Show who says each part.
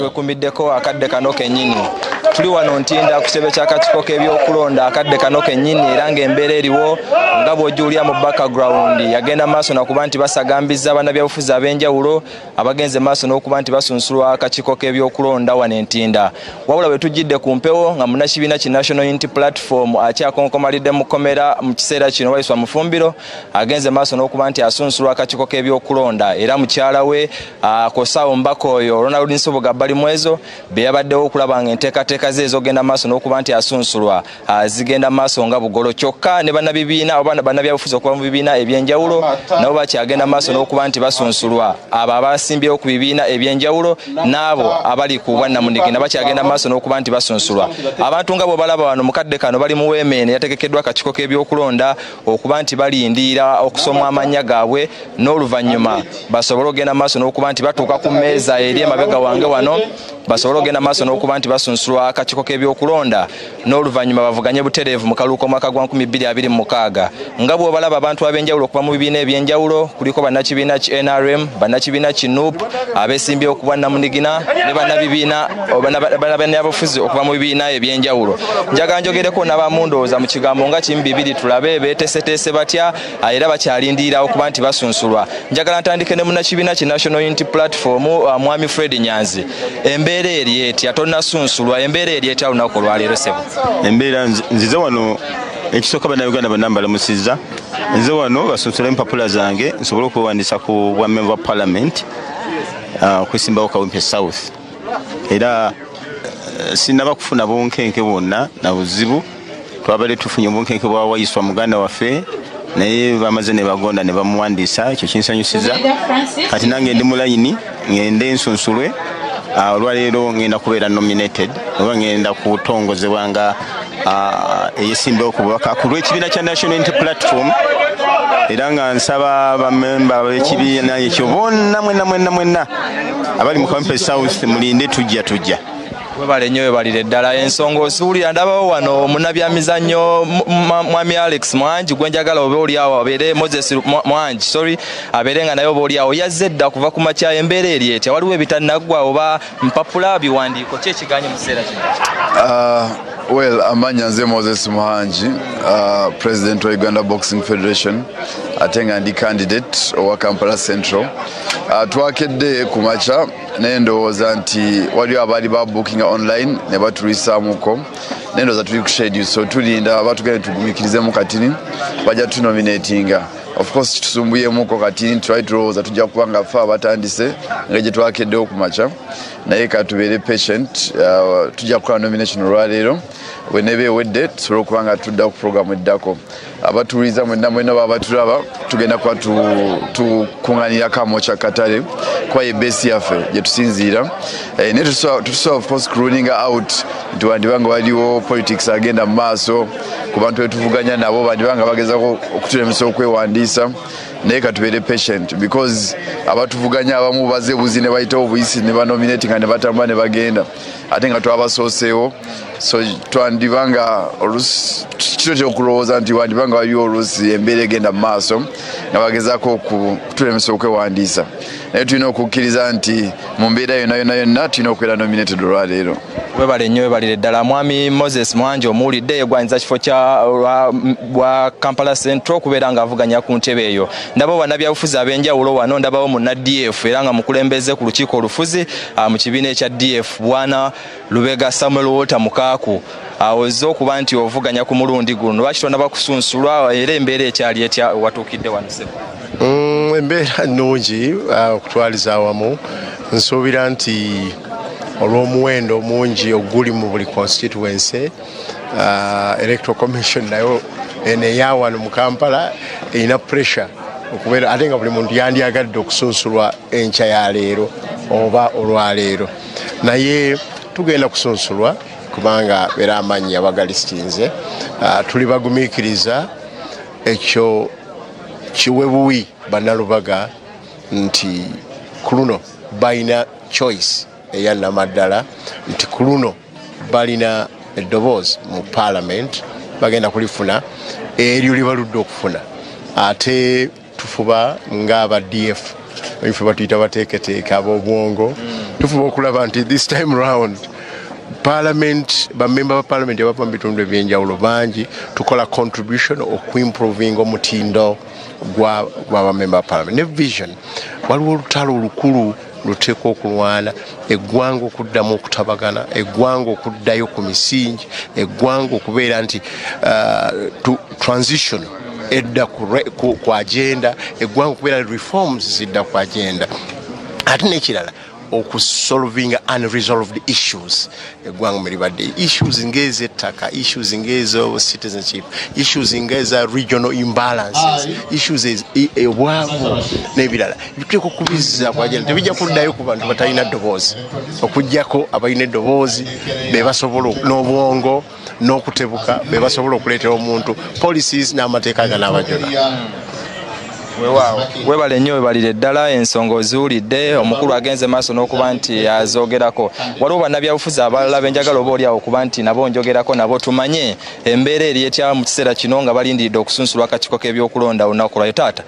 Speaker 1: twekumiddeko akadde kano kennyini. Tuli wano Ntinda ku kitebe ky'akakiiko k'ebyokulonda akadde kano kennyini era ng'embeera eriwo nga bw'ojulya mu background yagenda maaso nakuba nti basagambiza bannabyabufuzi ab'enjawulo abagenze maaso n'okuba nti basunsulwa akakiiko k'ebyokulonda wano Ntinda. Wabula bwe tujjidde ku mpewo nga munnakibiina ki National Unity Platform akyakonkomalidde mu kkomera mu kiseera kino Waiswa Mufumbiro agenze maaso n'okuba nti asunsulwa akakiiko k'ebyokulonda era mukyala we Kosaawo Mbaka oyo Ronald Nsoboga Balimwezo be yabaddewo okulaba ng'enteekateeka ze ezogenda maaso n'okuba nti asunsulwa zigenda maaso nga bugolo kyokka ne bannabibiina oba bannabyabufuzi okuva mu bibiina eby'enjawulo nabo bakyagenda maaso n'okuba nti basunsulwa abo abasimbyewo ku bibiina eby'enjawulo n'abo abali ku bwannamunigina bakyagenda maaso n'okuba nti basunsulwa. Abantu nga bo balaba wano mukadde kano bali mu weemeene yategekeddwa akakiiko k'ebyokulonda okuba nti balindiira okusomwa amannya gaabwe n'oluvannyuma basobole okugenda maaso n'okuba nti batuuka ku mmeeza eri emabega wange wano basobole okugenda maaso n'okuba nti basunsulwa akakiiko k'ebyokulonda n'oluvannyuma bavuganye butereevu mu kaluuka omwaka gwa 2026. Nga bw'obalaba abantu ab'enjawulo okuva mu bibiina eby'enjawulo kuliko bannakibiina ki NRM, bannakibiina ki NUP, abeesimbyewo ku bwannamunigina ne bannabibiina bannabyabufuzi okuva mu bibiina eby'enjawulo. Njagala njogereko n'abamundowooza mu kigambo nga kimu bibiri tulabe beeteeseteese batya era bakyalindirira okuba nti basunsulwa. Njagala ntandike ne munnakibiina ki National Unity Platform Mwami Fred Nyanzi. Embeera eri etya tonnasunsulwa, embeera eri etya olunaku olwaleero sebo?
Speaker 2: Embeera nzize wano ekisooka bannayuganda bonna mbalamusizza. Nze wano basunsula empapula zange nsobole okwewandiisa ku bwa member of parliament kwesimbawo Kawempe South. Era sinaba kufuna bunkenke bwonna na buzibu. Twabadde tufunye obunkenke bwa Waiswa muganda waffe naye bamaze ne bagonda ne bamuwandiisa, ekyo kinsanyusiza. Kati nange ndi mu layini ngende nsunsulwe. Olwaleero ngenda kubeera nominated oba ngenda kutongozebwa nga eyesimbawo ku bubaka ku lw'ekibiina kya National Unity Platform era nga nsaba bamemba b'ekibiina ekyo bonna mwenna abali mu Kawempe South mulinde tujja.
Speaker 1: Webale nnyo webalire ddala ensonga osuulira ndabawo wano munnabyamizannyo Mwami Alex Mwangi gwe njagala oba oli awo abeere Moses Mwangi abeere nga naye oba oli awo yazze dda kuva ku makya embeera eri etya waliwo ebitanaggwa oba mpapula biwandiiko ki ekiganye mu kiseera kino?
Speaker 3: Well, amanya nze Moses Mwangi, President wa Uganda Boxing Federation, atenga ndi candidate owa Kampala Central. Twakedde ku makya nendowooza nti waliwo abali ba booking online ne batulisaamuko nendowooza tuli ku schedule so tulinda batugende tugumikirizemu katini bajja tunominatinga. Of course tusumbuyemu katini try tulowooza tujja kuba nga ffe abatandise nga gye twakeddewo ku makya naye katubeere patient tujja kukola nomination olwaleero weneba ewedde tusobole okuba nga tudda ku program eddako. Abatuliza mwenna baba batulaba tugenda kuba tukuŋŋaanirako amokya katale kuba ye base yaffe gye tusinziira naye tusobola of course ruling out nti wandibanga waliwo politics agenda mu maaso ku bantu betuvuganya nabo bandibanga bagezako okutulemesa okwewandiisa naye katubeere patient because abatuvuganya abamu baze buzi ne bayitawo obuyisi ne banominatinga ne batambula ne bagenda ate nga twabasooseewo so twandibanga kito kyokulowooza nti wandibanga waliwo oluusi embeera egenda mu maaso nga bagezaako okutulemesa okwewandiisa naye tulina okukkiriza nti mu mbeera yonna tulina okubeera nominated olwaleero.
Speaker 1: Webale nnyo webalire ddala Mwami Moses Mwangi omuwulidde yegwanyiza kifo bwa Kampala Central okubeera ng'avuganya ku ntebe eyo. Ndabawo bannabyabufuzi ab'enjawulo wano ndabawo munna DF era nga mukulembeze ku lukiiko olufuzi mu kibiina ekya DF Bwana Lubega Samuel Walter Mukaaku ozze okuba nti ovuganya ku mulundi guno lwaki tonaba kusunsulwa era embeera ekyali etya watuukidde wano sebo?
Speaker 4: Embeera nnungi okutwaliza awamu nsuubira nti olw'omuwendo mungi oguli mu buli constituency electoral commission nayo eneyawano mu Kampala erina pressure okubeera ate nga buli muntu yandyagadde okusunsulwa enkya ya leero oba olwaleero naye tugenda kusunsulwa kubanga beera amanyi abagalistinze tuli bagumiikiriza ekyo kiwe buwi bannalubaga nti ku luno balina choice eya namaddala nti ku luno balina eddoboozi mu parliament bagenda kulifuna eryo libaludde okufuna ate tufuba ng'aba DF ife batuyita bateeketeeka ab'obwongo tufuba okulaba nti this time round Parliament, bamemba ba Parliament abava mu bitundu ebyenjawulo bangi tukola contribution okuimprovinga omutindo gwa bamemba ba Parliament ne vision waliwo olutalo olukulu luteeka okulwana eggwanga okuddamu okutabagana eggwanga okuddayo ku misingi eggwanga okubeera nti transition edda ku agenda eggwanga okubeera reforms zidda ku agenda ate n'ekirala okusolvinga unresolved issues eggwanga mulibadde issues ng'ezettaka issues ng'ezo citizenship issues ng'eza regional imbalances issues obwavu n'ebirala bituteeka okubizza ku agenda tebijja kuddayo ku bantu batalina ddoboozi okuggyako abalina eddoboozi be basobola n'obwongo n'okutebuka be basobola okuleetera omuntu policies n'amateeka ganaabajona
Speaker 1: webale nnyo webalire ddala ensonga oziwulidde omukulu agenze maaso n'okuba nti azogerako waliwo bannabyabufuzi abalala benjagala oba oli awo okuba nti nabo njogerako nabo tumanye embeera eri etya mu kiseera kino nga balindiridde okusunsulwa akakiiko k'ebyokulonda olunaku lwayo taata